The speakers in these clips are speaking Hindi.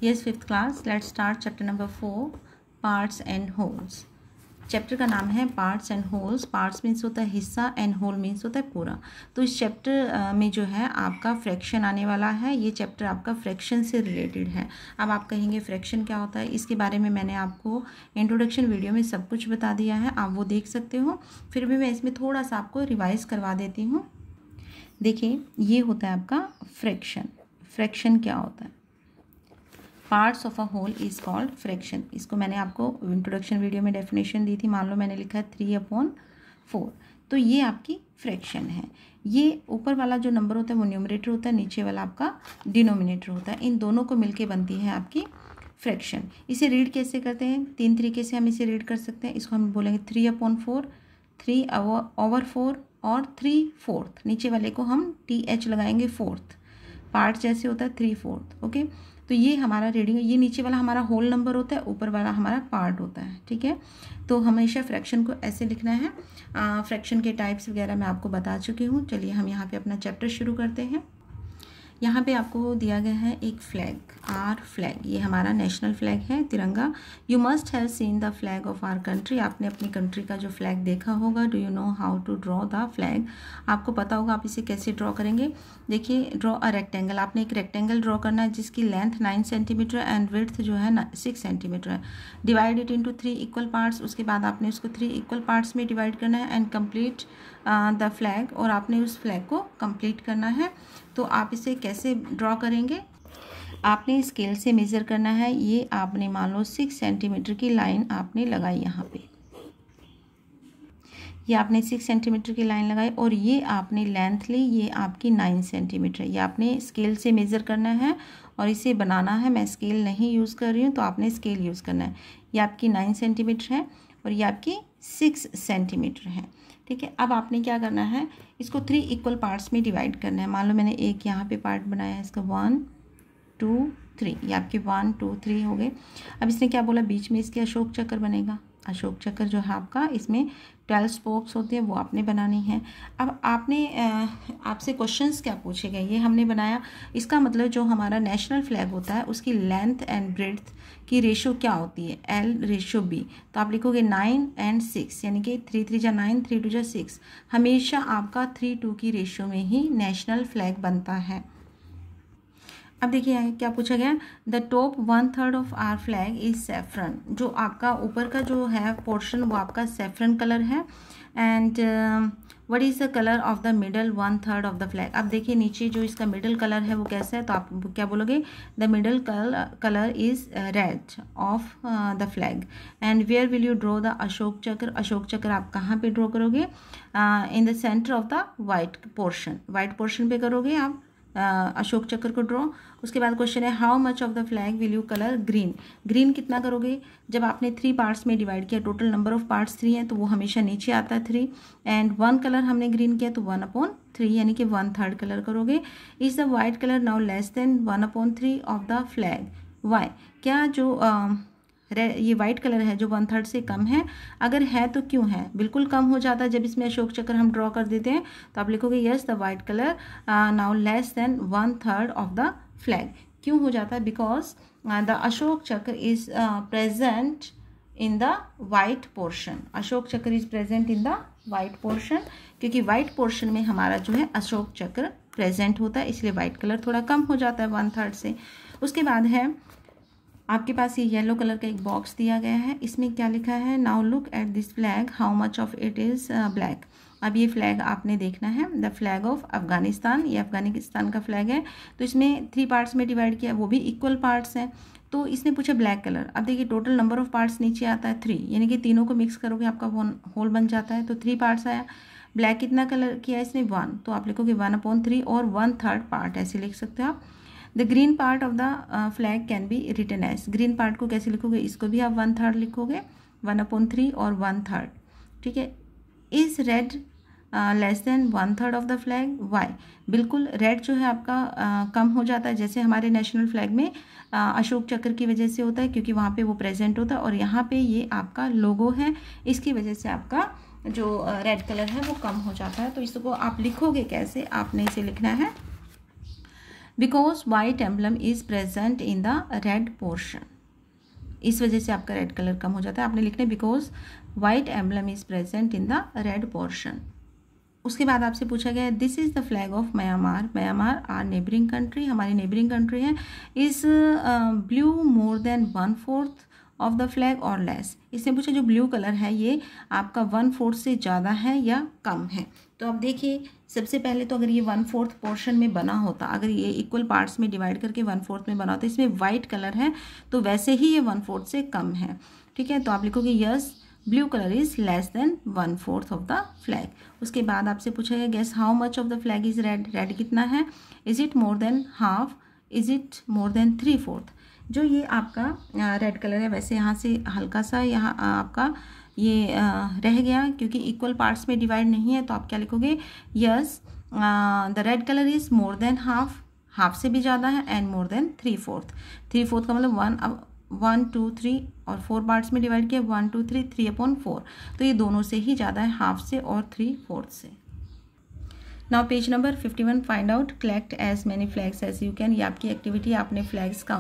Yes, fifth class. Let's start chapter number 4, parts and wholes. Chapter का नाम है parts and holes. Parts means होता है हिस्सा एंड होल मीन्स होता है पूरा. तो इस चैप्टर में जो है आपका फ्रैक्शन आने वाला है. ये चैप्टर आपका फ्रैक्शन से रिलेटेड है. अब आप कहेंगे फ्रैक्शन क्या होता है, इसके बारे में मैंने आपको इंट्रोडक्शन वीडियो में सब कुछ बता दिया है, आप वो देख सकते हो. फिर भी मैं इसमें थोड़ा सा आपको रिवाइज करवा देती हूँ. देखिए, ये होता है आपका फ्रैक्शन. फ्रैक्शन क्या होता है? Parts of a whole is called fraction. इसको मैंने आपको इंट्रोडक्शन वीडियो में डेफिनेशन दी थी. मान लो मैंने लिखा है 3/4. तो ये आपकी फ्रैक्शन है. ये ऊपर वाला जो नंबर होता है वो न्यूमरेटर होता है, नीचे वाला आपका डिनोमिनेटर होता है. इन दोनों को मिलके बनती है आपकी फ्रैक्शन. इसे रीड कैसे करते हैं? 3 तरीके से हम इसे रीड कर सकते हैं. इसको हम बोलेंगे 3/4, 3/4 और 3/4. नीचे वाले को हम TH लगाएंगे फोर्थ. पार्ट जैसे होता है 3/4. ओके, तो ये हमारा रीडिंग है. ये नीचे वाला हमारा होल नंबर होता है, ऊपर वाला हमारा पार्ट होता है. ठीक है, तो हमेशा फ्रैक्शन को ऐसे लिखना है. फ्रैक्शन के टाइप्स वगैरह मैं आपको बता चुकी हूँ. चलिए हम यहाँ पे अपना चैप्टर शुरू करते हैं. यहाँ पे आपको दिया गया है एक फ्लैग, आर फ्लैग. ये हमारा नेशनल फ्लैग है, तिरंगा. You must have seen the flag of our country. आपने अपनी कंट्री का जो फ्लैग देखा होगा. Do you know how to draw the flag? आपको पता होगा आप इसे कैसे ड्रॉ करेंगे. देखिए, ड्रॉ अ रेक्टेंगल. आपने एक रेक्टेंगल ड्रॉ करना है जिसकी लेंथ 9 सेंटीमीटर एंड विड्थ जो है 6 सेंटीमीटर है. Divide it into 3 equal parts. उसके बाद आपने उसको 3 इक्वल पार्ट्स में डिवाइड करना है एंड कंप्लीट द फ्लैग. और आपने उस फ्लैग को कंप्लीट करना है. तो आप इसे कैसे ड्रॉ करेंगे? आपने स्केल से मेज़र करना है. ये आपने मान लो 6 सेंटीमीटर की लाइन आपने लगाई यहाँ पे. ये आपने 6 सेंटीमीटर की लाइन लगाई और ये आपने लेंथ ली. ये आपकी 9 सेंटीमीटर. ये आपने स्केल से मेज़र करना है और इसे बनाना है. मैं स्केल नहीं यूज़ कर रही हूँ, तो आपने स्केल यूज़ करना है. ये आपकी 9 सेंटीमीटर है और ये आपकी 6 सेंटीमीटर है. ठीक है, अब आपने क्या करना है, इसको 3 इक्वल पार्ट्स में डिवाइड करना है. मान लो मैंने एक यहाँ पे पार्ट बनाया है इसका 1 2 3. ये आपके 1 2 3 हो गए. अब इसने क्या बोला, बीच में इसके अशोक चक्र बनेगा. अशोक चक्र जो है आपका, इसमें 12 स्पोक्स होते हैं, वो आपने बनानी है. अब आपने आपसे क्वेश्चंस क्या पूछे गए, ये हमने बनाया. इसका मतलब जो हमारा नेशनल फ्लैग होता है उसकी लेंथ एंड ब्रेड्थ की रेशो क्या होती है, L/B. तो आप लिखोगे 9 and 6, यानी कि 3 3 जा 9, 3 2 जा 6. हमेशा आपका 3:2 की रेशो में ही नेशनल फ्लैग बनता है. अब देखिए क्या पूछा गया, the top 1/3 of our flag is saffron. जो आपका ऊपर का जो है पोर्शन वो आपका सैफरन कलर है. And what is the colour of the middle 1/3 of the flag. अब देखिए नीचे जो इसका मिडल कलर है वो कैसा है, तो आप क्या बोलोगे, the middle colour is red of the flag. And where will you draw the Ashok Chakra. Ashok Chakra आप कहाँ पे ड्रॉ करोगे? In the centre of the white portion. White portion पे करोगे आप अशोक चक्र को ड्रॉ. उसके बाद क्वेश्चन है, how much of the flag will you colour green. Green कितना करोगे? जब आपने 3 पार्ट्स में डिवाइड किया, टोटल नंबर ऑफ पार्ट्स 3 हैं, तो वो हमेशा नीचे आता है 3. एंड 1 कलर हमने ग्रीन किया तो 1/3, यानी कि 1/3 कलर करोगे. Is the white colour now less than 1/3 of the flag. Why? क्या जो ये वाइट कलर है जो 1/3 से कम है, अगर है तो क्यों है? बिल्कुल कम हो जाता है जब इसमें अशोक चक्र हम ड्रॉ कर देते हैं. तो आप लिखोगे yes, the white colour now less than 1/3 of the flag. क्यों हो जाता है? Because the Ashok Chakra is present in the white portion. Ashok Chakra is present in the white portion, क्योंकि वाइट पोर्शन में हमारा जो है अशोक चक्र प्रेजेंट होता है, इसलिए वाइट कलर थोड़ा कम हो जाता है 1/3 से. उसके बाद है आपके पास ये येलो कलर का एक बॉक्स दिया गया है. इसमें क्या लिखा है, now look at this flag, how much of it is black. अब ये फ्लैग आपने देखना है, द फ्लैग ऑफ अफगानिस्तान. ये अफगानिस्तान का फ्लैग है. तो इसमें 3 पार्ट्स में डिवाइड किया, वो भी इक्वल पार्ट्स हैं. तो इसने पूछा ब्लैक कलर. अब देखिए टोटल नंबर ऑफ पार्ट्स नीचे आता है 3, यानी कि तीनों को मिक्स करोगे आपका होल बन जाता है. तो 3 पार्ट्स आया. ब्लैक कितना कलर किया इसने? 1. तो आप लिखोगे 1/3 और 1/3 पार्ट, ऐसे लिख सकते हो आप. The green part of the flag can be written as. Green part को कैसे लिखोगे? इसको भी आप 1/3 लिखोगे, 1/3 और 1/3. ठीक है. Is red less than 1/3 of the flag. Why? बिल्कुल रेड जो है आपका कम हो जाता है, जैसे हमारे नेशनल फ्लैग में अशोक चक्र की वजह से होता है, क्योंकि वहाँ पे वो प्रेजेंट होता है और यहाँ पे ये आपका लोगो है, इसकी वजह से आपका जो रेड कलर है वो कम हो जाता है. तो इसको आप लिखोगे कैसे? आपने इसे लिखना है because white emblem is present in the red portion, इस वजह से आपका रेड कलर कम हो जाता है। आपने लिखना है because white emblem is present in the red portion. उसके बाद आपसे पूछा गया है this is the flag of Myanmar, Myanmar our neighbouring country, हमारी नेबरिंग कंट्री है, is blue more than 1/4 of the flag और लेस। इसने पूछा जो ब्लू कलर है ये आपका 1/4 से ज़्यादा है या कम है। तो अब देखिए सबसे पहले तो अगर ये 1/4 पोर्शन में बना होता, अगर ये इक्वल पार्ट्स में डिवाइड करके 1/4 में बना होता, इसमें वाइट कलर है तो वैसे ही ये 1/4 से कम है, ठीक है। तो आप लिखोगे yes blue colour is less than 1/4 of the flag. उसके बाद आपसे पूछा गया guess how much of the flag is red, red कितना है, is it more than half, is it more than 3/4। जो ये आपका रेड कलर है वैसे यहाँ से हल्का सा यहाँ आपका ये रह गया क्योंकि इक्वल पार्ट्स में डिवाइड नहीं है, तो आप क्या लिखोगे yes the red colour is more than half, half से भी ज़्यादा है, एंड मोर देन 3/4। 3/4 का मतलब 1 2 3 और 4 पार्ट्स में डिवाइड किया 1 2 3 3/4, तो ये दोनों से ही ज़्यादा है, हाफ से और 3/4 से। Now page number 51 find out collect as many flags as you can, ये आपकी एक्टिविटी, आपने फ्लैग्स का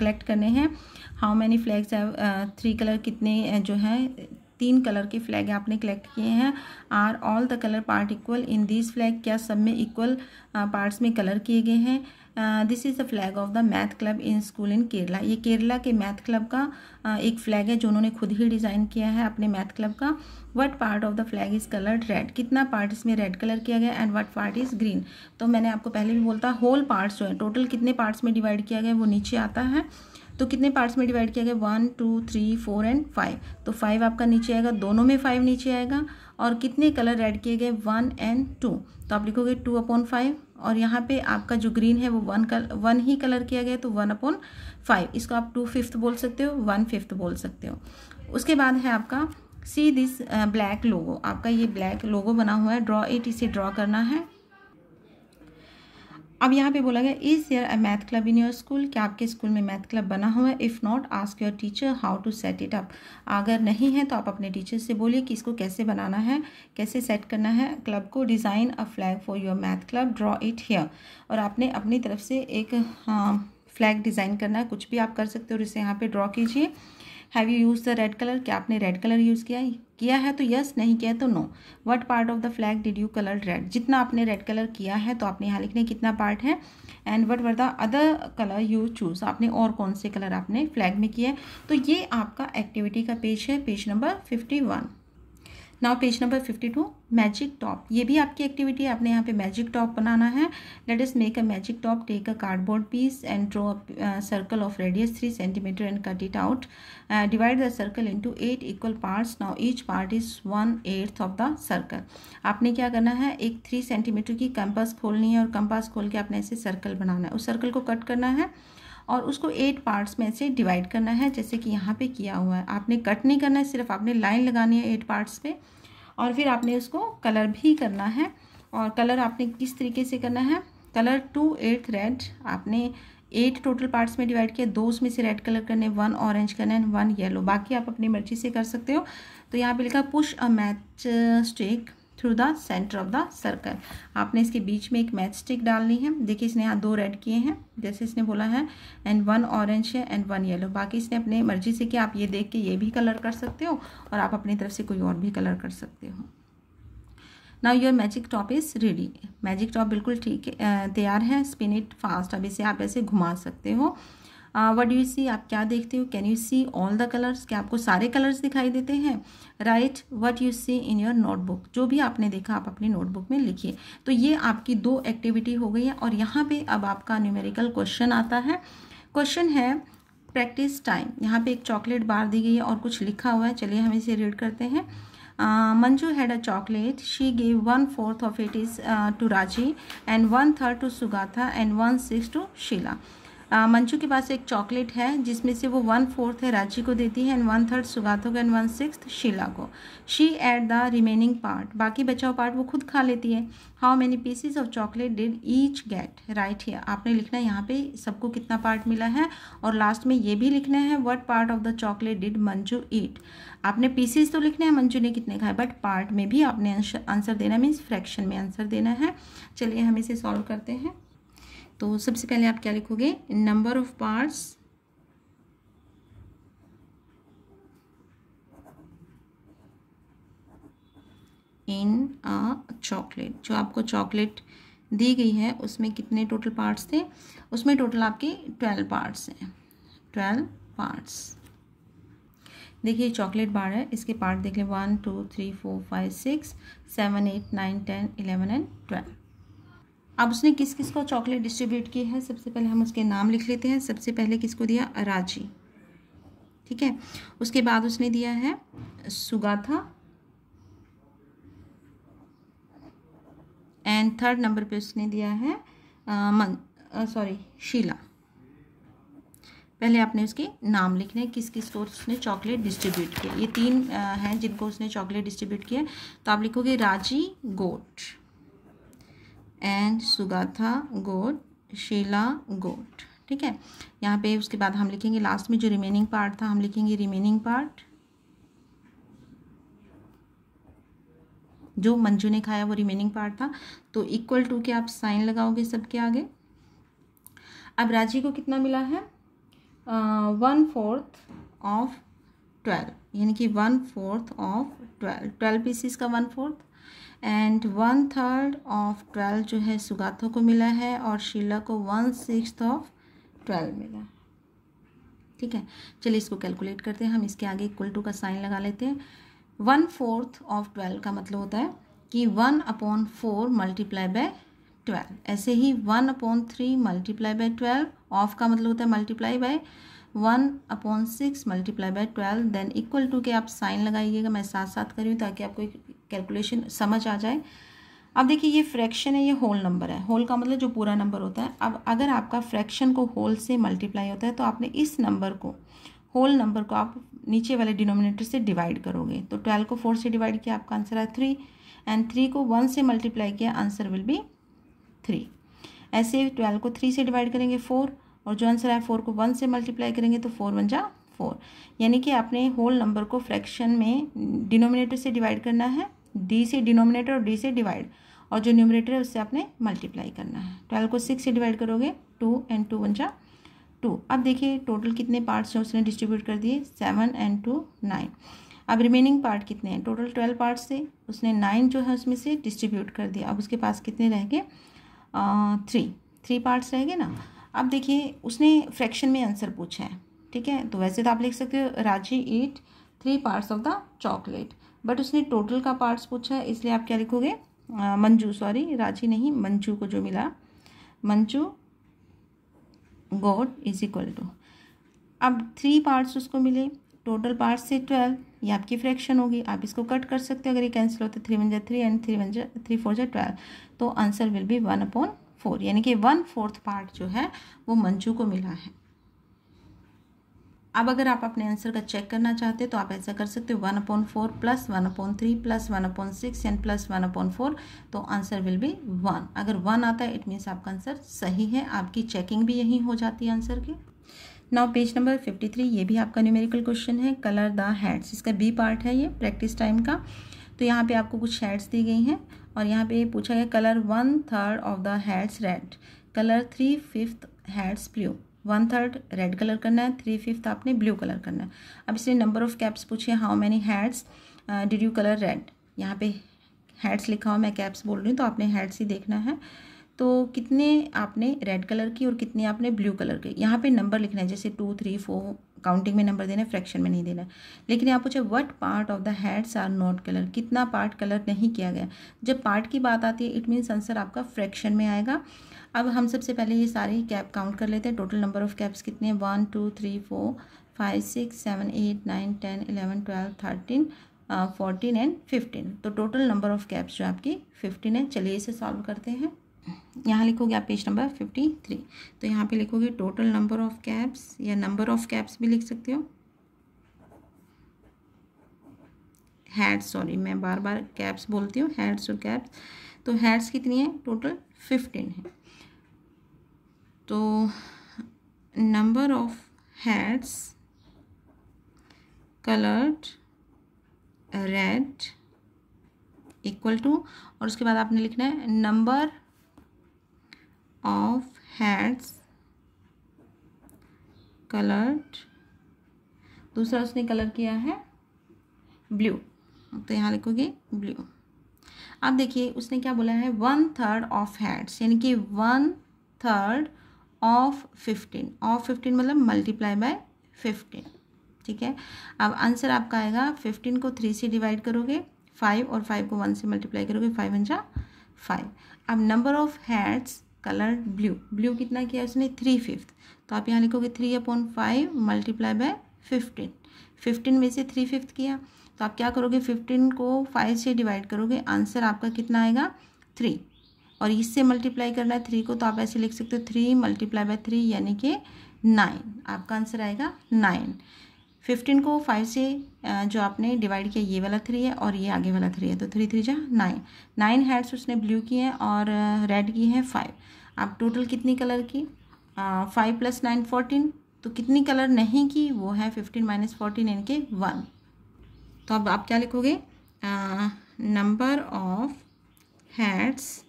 कलेक्ट करने हैं। How many flags have 3 colour, कितने जो हैं 3 कलर के फ्लैग आपने कलेक्ट किए हैं। Are all the colour part equal in this flag, क्या सब में इक्वल पार्ट्स में कलर किए गए हैं। This is the flag of the math club in school इन केरला, ये केरला के मैथ क्लब का एक फ्लैग है जो उन्होंने खुद ही डिज़ाइन किया है अपने मैथ क्लब का। What part of the flag is coloured red, कितना पार्ट इसमें रेड कलर किया गया, and what part is green. तो मैंने आपको पहले भी बोलता होल पार्ट्स जो है टोटल कितने पार्ट्स में डिवाइड किया गया वो नीचे आता है। तो कितने पार्ट्स में डिवाइड किया गया 1 2 3 4 एंड 5, तो 5 आपका नीचे आएगा, दोनों में 5 नीचे आएगा। और कितने कलर रेड किए गए 1 एंड 2, तो आप लिखोगे 2/5, और यहाँ पे आपका जो ग्रीन है वो 1 ही कलर किया गया तो 1/5, इसको आप 2/5 बोल सकते हो, 1/5 बोल सकते हो। उसके बाद है आपका सी दिस ब्लैक लोगो, आपका ये ब्लैक लोगो बना हुआ है, ड्रॉ इट, इसे ड्रॉ करना है। अब यहाँ पे बोला गया is there a math club in your school, क्या आपके स्कूल में मैथ क्लब बना हुआ है। If not ask your teacher how to set it up, अगर नहीं है तो आप अपने टीचर से बोलिए कि इसको कैसे बनाना है, कैसे सेट करना है क्लब को। Design a flag for your math club, draw it here, और आपने अपनी तरफ से एक फ्लैग डिज़ाइन करना है, कुछ भी आप कर सकते हो, इसे यहाँ पे ड्रॉ कीजिए। Have you use the red colour, क्या आपने रेड कलर यूज़ किया है तो यस, नहीं किया तो no. What part of the flag did you colour red, जितना आपने रेड कलर किया है तो आपने यहाँ लिखने कितना पार्ट है। And what were the other colour you choose, आपने और कौन से कलर आपने फ्लैग में किया है। तो ये आपका एक्टिविटी का पेज है, page number 51। Now page number 52 magic top, ये भी आपकी एक्टिविटी है, आपने यहाँ पे मैजिक टॉप बनाना है। Let us make a magic top, take a cardboard piece and draw a circle of radius 3 cm and cut it out. Divide the circle into 8 equal parts, now each part is 1/8 of the circle. आपने क्या करना है, एक 3 cm की कंपास खोलनी है और कंपास खोल के आपने ऐसे सर्कल बनाना है, उस सर्कल को कट करना है और उसको 8 पार्ट्स में से डिवाइड करना है, जैसे कि यहाँ पे किया हुआ है। आपने कट नहीं करना है, सिर्फ आपने लाइन लगानी है 8 पार्ट्स पे, और फिर आपने उसको कलर भी करना है। और कलर आपने किस तरीके से करना है, कलर 2/8 रेड, आपने 8 टोटल पार्ट्स में डिवाइड किया, 2 उसमें से रेड कलर करने, 1 ऑरेंज करना है, 1 येलो, बाकी आप अपनी मर्जी से कर सकते हो। तो यहाँ पे लिखा push a match stick through the centre of the circle, आपने इसके बीच में एक मैच स्टिक डालनी है। देखिए इसने यहाँ 2 रेड किए हैं जैसे इसने बोला है, एंड 1 ऑरेंज है एंड 1 येलो, बाकी इसने अपने मर्जी से किया। आप ये देख के ये भी कलर कर सकते हो और आप अपनी तरफ से कोई और भी कलर कर सकते हो। Now your magic top is ready, magic top बिल्कुल ठीक तैयार है। स्पिन इट फास्ट, अब इसे आप ऐसे घुमा सकते हो। व्हाट डू यू सी, आप क्या देखते हो। Can you see all the colours, क्या आपको सारे कलर्स दिखाई देते हैं। Right what you see in your notebook, जो भी आपने देखा आप अपनी नोटबुक में लिखिए। तो ये आपकी 2 एक्टिविटी हो गई है। और यहाँ पे अब आपका न्यूमेरिकल क्वेश्चन आता है। क्वेश्चन है प्रैक्टिस टाइम, यहाँ पे एक चॉकलेट बार दी गई है और कुछ लिखा हुआ है, चलिए हम इसे रीड करते हैं। Manju had a chocolate. She gave 1/4 of it is to Raji and 1/3 to Sugatha and 1/6 to Sheila. Manju के पास एक चॉकलेट है जिसमें से वो 1/4 है राजी को देती है एंड 1/3 सुगातो को एंड 1/6 शीला को। She ate the remaining part, बाकी बचा हुआ पार्ट वो खुद खा लेती है। How many pieces of chocolate did each get, right here आपने लिखना है यहाँ पे सबको कितना पार्ट मिला है, और लास्ट में ये भी लिखना है what part of the chocolate did Manju eat. आपने पीसीज तो लिखने हैं मंजू ने कितने खाए, बट पार्ट में भी आपने आंसर देना, मीन्स फ्रैक्शन में आंसर देना है। चलिए हम इसे सॉल्व करते हैं। तो सबसे पहले आप क्या लिखोगे, number of parts in a chocolate. जो आपको चॉकलेट दी गई है उसमें कितने टोटल पार्ट्स थे, उसमें टोटल आपके 12 पार्ट्स हैं, 12 पार्ट्स। देखिए चॉकलेट बार है, इसके पार्ट देख लें 1 2 3 4 5 6 7 8 9 10 11 एंड 12। अब उसने किस किस को चॉकलेट डिस्ट्रीब्यूट की है, सबसे पहले हम उसके नाम लिख लेते हैं। सबसे पहले किसको दिया, राजी, ठीक है। उसके बाद उसने दिया है सुगाथा, एंड थर्ड नंबर पे उसने दिया है शीला। पहले आपने उसके नाम लिखने, किस किस को उसने चॉकलेट डिस्ट्रीब्यूट किया। ये 3 हैं जिनको उसने चॉकलेट डिस्ट्रीब्यूट किया। तो आप लिखोगे राजी गोट एंड सुगाथा गोट, शीला गोट, ठीक है। यहाँ पे उसके बाद हम लिखेंगे लास्ट में जो रिमेनिंग पार्ट था, हम लिखेंगे रिमेनिंग पार्ट, जो मंजू ने खाया वो रिमेनिंग पार्ट था। तो इक्वल टू के आप साइन लगाओगे सबके आगे। अब राजी को कितना मिला है, 1/4 ऑफ 12, यानी कि 1/4 ऑफ 12 पीसीस का 1/4, एंड 1/3 ऑफ 12 जो है सुगाथो को मिला है, और शीला को 1/6 ऑफ 12 मिला, ठीक है। चलिए इसको कैलकुलेट करते हैं हम। इसके आगे इक्वल टू का साइन लगा लेते हैं। 1/4 ऑफ 12 का मतलब होता है कि 1/4 मल्टीप्लाई बाय 12। ऐसे ही 1/3 मल्टीप्लाई बाय 12, ऑफ का मतलब होता है multiply by 1/6 multiply by 12, then equal to के आप साइन लगाइएगा। मैं साथ साथ कर रही हूँ ताकि आपको कैलकुलेशन समझ आ जाए। अब देखिए ये फ्रैक्शन है, ये होल नंबर है। होल का मतलब जो पूरा नंबर होता है। अब अगर आपका फ्रैक्शन को होल से मल्टीप्लाई होता है तो आपने इस नंबर को, होल नंबर को आप नीचे वाले डिनोमिनेटर से डिवाइड करोगे। तो 12 को 4 से डिवाइड किया, आपका आंसर है 3, एंड 3 को 1 से मल्टीप्लाई किया, आंसर विल बी 3। ऐसे 12 को 3 से डिवाइड करेंगे 4, और जो आंसर है 4 को 1 से मल्टीप्लाई करेंगे तो 4 1 जा 4। यानी कि आपने होल नंबर को फ्रैक्शन में डिनोमिनेटर से डिवाइड करना है, डी से डिनोमिनेटर और डी से डिवाइड, और जो न्यूमरेटर है उससे आपने मल्टीप्लाई करना है। 12 को 6 से डिवाइड करोगे 2, एंड 2 1 जा 2। अब देखिए टोटल कितने पार्ट्स जो उसने डिस्ट्रीब्यूट कर दिए, 7 एंड 2 9। अब रिमेनिंग पार्ट कितने हैं, टोटल 12 पार्ट्स थे, उसने 9 जो है उसमें से डिस्ट्रीब्यूट कर दिया। अब उसके पास कितने रह गए, 3 पार्ट्स रह गए ना। अब देखिए उसने फ्रैक्शन में आंसर पूछा है, ठीक है। तो वैसे तो आप लिख सकते हो राजी ईट 3 parts of the chocolate, but उसने टोटल का पार्ट्स पूछा है, इसलिए आप क्या लिखोगे, राजी नहीं, मंजू को जो मिला, मंजू गोट इज इक्वल टू, अब 3 पार्ट्स उसको मिले, टोटल पार्ट्स से 12, ये आपकी फ्रैक्शन होगी। आप इसको कट कर सकते हो, अगर ये कैंसिल होता है 3 1 जा 3 एंड 3 4 जा 12, तो आंसर विल बी 1/4, यानी कि 1/4 पार्ट जो है वो मंजू को मिला है। अब अगर आप अपने आंसर का चेक करना चाहते हैं तो आप ऐसा कर सकते हो, 1/4 प्लस 1/3 प्लस 1/6 एंड प्लस 1/4, तो आंसर विल बी 1। अगर 1 आता है इट मीन्स आपका आंसर सही है, आपकी चेकिंग भी यही हो जाती है आंसर की। नाउ पेज नंबर 53, ये भी आपका न्यूमेरिकल क्वेश्चन है, कलर द हेड्स, इसका बी पार्ट है ये प्रैक्टिस टाइम का। तो यहाँ पे आपको कुछ हेड्स दी गई हैं, और यहाँ पे पूछा गया colour 1/3 of the heads red, colour 3/5 heads blue. 1/3 red colour करना है, 3/5 आपने ब्लू कलर करना है। अब इसने नंबर ऑफ कैप्स पूछे, how many heads did you colour red. यहाँ पे हेड्स लिखा हुआ, मैं कैप्स बोल रही हूँ तो आपने हेड्स ही देखना है। तो कितने आपने रेड कलर की और कितने आपने ब्लू कलर के, यहाँ पे नंबर लिखना है, जैसे 2 3 4 काउंटिंग में नंबर देना है, फ्रैक्शन में नहीं देना है। लेकिन यहाँ पूछे what part of the heads are not colour, कितना पार्ट कलर नहीं किया गया। जब पार्ट की बात आती है इट मीन्स आंसर आपका फ्रैक्शन में आएगा। अब हम सबसे पहले ये सारी कैप काउंट कर लेते हैं। टोटल नंबर ऑफ कैप्स कितने हैं, 1 2 3 4 5 6 7 8 9 10 11 12 13 14 एंड 15। तो टोटल नंबर ऑफ कैप्स जो आपकी 15 है। चलिए इसे सॉल्व करते हैं। यहाँ लिखोगे आप पेज नंबर 53, तो यहाँ पे लिखोगे टोटल नंबर ऑफ कैप्स, या नंबर ऑफ कैप्स भी लिख सकते हो, हेड्स, सॉरी मैं बार बार कैप्स बोलती हूँ, हेड्स और कैप्स। तो हेड्स कितनी है, टोटल 15 है। तो number of heads coloured red equal to, और उसके बाद आपने लिखना है नंबर ऑफ हैड्स कलर्ड, दूसरा उसने कलर किया है ब्लू, तो यहाँ लिखोगे ब्लू। अब देखिए उसने क्या बोला है 1/3 ऑफ हैड्स, यानी कि 1/3 ऑफ 15, ऑफ 15 मतलब मल्टीप्लाई बाय 15, ठीक है। अब आंसर आपका आएगा 15 को 3 से डिवाइड करोगे 5 और 5 को 1 से मल्टीप्लाई करोगे 5 × 5। अब number of heads coloured blue, blue कितना किया उसने 3/5, तो आप यहाँ लिखोगे 3/5 मल्टीप्लाई बाय 15, 15 में से 3/5 किया, तो आप क्या करोगे 15 को 5 से डिवाइड करोगे, आंसर आपका कितना आएगा 3, और इससे मल्टीप्लाई करना है 3 को, तो आप ऐसे लिख सकते हो 3 मल्टीप्लाई बाय 3 यानी कि 9, आपका आंसर आएगा 9। 15 को 5 से जो आपने डिवाइड किया ये वाला 3 है और ये आगे वाला 3 है, तो 3 3 जा 9, 9 हैड्स उसने ब्लू की हैं और रेड की हैं 5। अब टोटल कितनी कलर की 5 + 9 14, तो कितनी कलर नहीं की वो है 15 - 14 यानी कि 1। तो अब आप क्या लिखोगे number of heads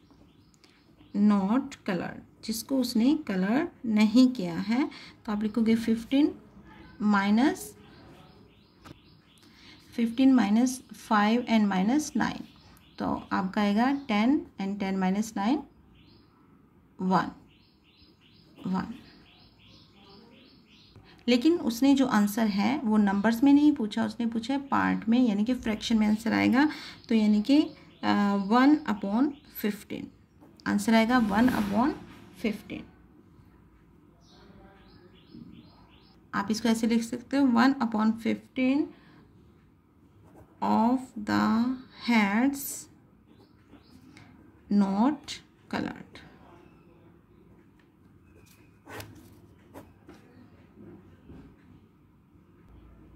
not coloured, जिसको उसने कलर नहीं किया है, तो आप लिखोगे 15 - 5 and -9, तो आपका आएगा 10 and 10 - 9 1 1। लेकिन उसने जो आंसर है वो नंबर्स में नहीं पूछा, उसने पूछा है पार्ट में, यानी कि फ्रैक्शन में आंसर आएगा, तो यानी कि 1/15 आंसर आएगा 1/15। आप इसको ऐसे लिख सकते हो 1/15 of the heads not coloured.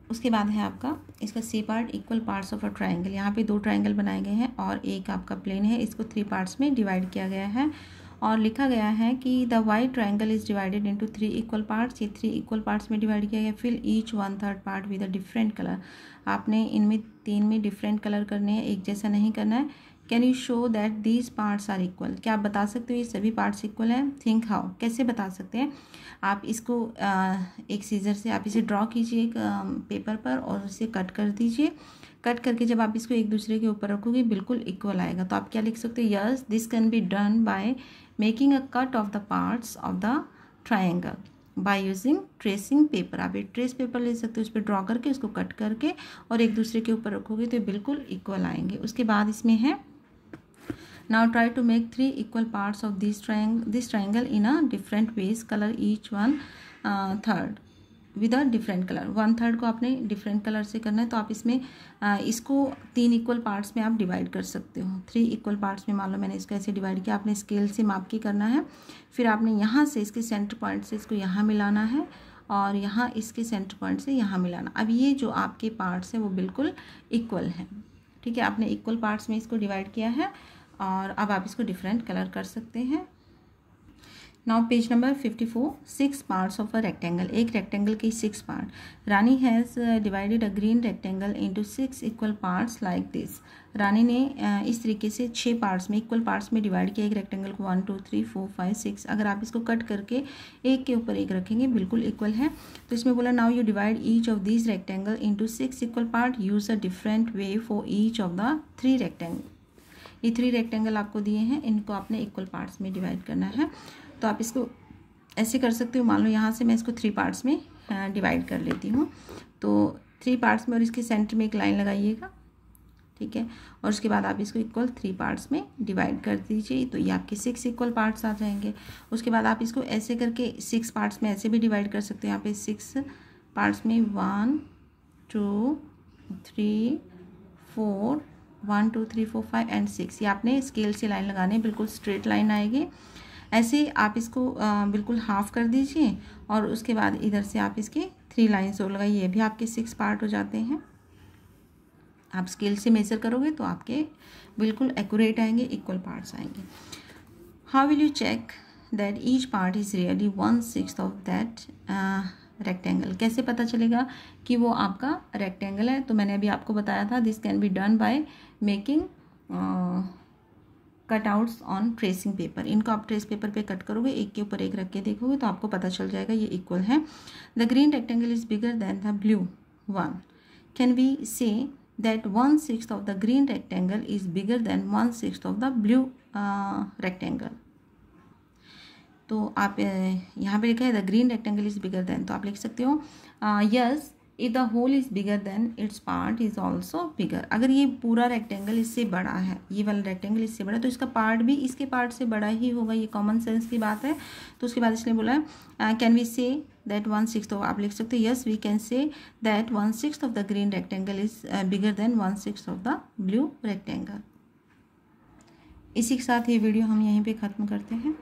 उसके बाद है आपका इसका c part equal parts of a triangle. यहाँ पे 2 ट्राइंगल बनाए गए हैं और एक आपका प्लेन है, इसको 3 पार्ट्स में डिवाइड किया गया है और लिखा गया है कि the white triangle is divided into 3 equal parts. ये 3 इक्वल पार्ट्स में डिवाइड किया गया। Fill each 1/3 part with a different colour. आपने इनमें 3 में डिफरेंट कलर करने हैं, एक जैसा नहीं करना है। Can you show that these parts are equal, क्या आप बता सकते हो ये सभी पार्ट्स इक्वल हैं? थिंक हाउ, कैसे बता सकते हैं? आप इसको एक सीजर से आप इसे ड्रॉ कीजिए एक पेपर पर और उसे कट कर दीजिए। कट करके जब आप इसको एक दूसरे के ऊपर रखोगे बिल्कुल इक्वल आएगा। तो आप क्या लिख सकते हो? Yes this can be done by making a cut off the parts of the triangle by using tracing paper. आप एक ट्रेस पेपर ले सकते हो, उस पर ड्रॉ करके उसको कट करके और एक दूसरे के ऊपर रखोगे तो बिल्कुल इक्वल आएंगे। उसके बाद इसमें है now try to make 3 equal parts of this triangle in a different ways. Color each one third with a different color. 1/3 को आपने डिफरेंट कलर से करना है, तो आप इसमें इसको 3 इक्वल पार्ट्स में आप डिवाइड कर सकते हो। 3 इक्वल पार्ट्स में मान लो मैंने इसको ऐसे डिवाइड किया, आपने स्केल से माप के करना है। फिर आपने यहाँ से इसके सेंटर पॉइंट से इसको यहाँ मिलाना है और यहाँ इसके सेंटर पॉइंट से यहाँ मिलाना। अब ये जो आपके पार्ट्स हैं वो बिल्कुल इक्वल हैं, ठीक है। आपने इक्वल पार्ट्स में इसको डिवाइड किया है और अब आप इसको डिफरेंट कलर कर सकते हैं। Now page number 54, 6 parts of a rectangle. एक रेक्टेंगल के 6 part. Rani has divided a green rectangle into 6 equal parts like this. Rani ने इस तरीके से 6 पार्ट्स में इक्वल पार्ट्स में डिवाइड किया एक रेक्टेंगल को। 1 2 3 4 5 6। अगर आप इसको कट करके एक के ऊपर एक रखेंगे बिल्कुल इक्वल है। तो इसमें बोला now you divide each of this rectangle into 6 equal part. Use a different way for each of the 3 rectangle. ये 3 रेक्टेंगल आपको दिए हैं, इनको आपने इक्वल पार्ट्स में डिवाइड करना है। तो आप इसको ऐसे कर सकते हो, मान लो यहाँ से मैं इसको 3 पार्ट्स में डिवाइड कर लेती हूँ। तो 3 पार्ट्स में और इसके सेंटर में एक लाइन लगाइएगा, ठीक है। और उसके बाद आप इसको इक्वल 3 पार्ट्स में डिवाइड कर दीजिए, तो ये आपके 6 इक्वल पार्ट्स आ जाएंगे। उसके बाद आप इसको ऐसे करके 6 पार्ट्स में ऐसे भी डिवाइड कर सकते हो। यहाँ पे 6 पार्ट्स में 1 2 3 4 1 2 3 4 5 एंड 6। ये आपने स्केल से लाइन लगाने, बिल्कुल स्ट्रेट लाइन आएगी। ऐसे आप इसको बिल्कुल हाफ कर दीजिए और उसके बाद इधर से आप इसके 3 लाइन्स और लगाइए। ये भी आपके 6 पार्ट हो जाते हैं। आप स्केल से मेजर करोगे तो आपके बिल्कुल एक्यूरेट आएंगे, इक्वल पार्ट्स आएंगे। How will you check that each part is really 1/6 of that rectangle? कैसे पता चलेगा कि वो आपका रेक्टेंगल है? तो मैंने अभी आपको बताया था this can be done by making cutouts on tracing paper, इनको आप ट्रेस पेपर पे कट करोगे, एक के ऊपर एक रख के देखोगे तो आपको पता चल जाएगा ये इक्वल है। The green rectangle is bigger than the blue one, can we say that 1/6 of the green rectangle is bigger than 1/6 of the blue rectangle. तो आप यहाँ पे लिखा है the green rectangle is bigger than, तो आप लिख सकते हो yes if the whole is bigger than its part is also bigger. अगर ये पूरा रेक्टेंगल इससे बड़ा है, ये वाला रेक्टेंगल इससे बड़ा है, तो इसका पार्ट भी इसके पार्ट से बड़ा ही होगा, ये कॉमन सेंस की बात है। तो उसके बाद इसने बोला कैन वी से दैट 1/6, तो आप लिख सकते हो yes we can say that 1/6 of the green rectangle is bigger than 1/6 of the blue rectangle. इसी के साथ ये वीडियो हम यहीं पे ख़त्म करते हैं।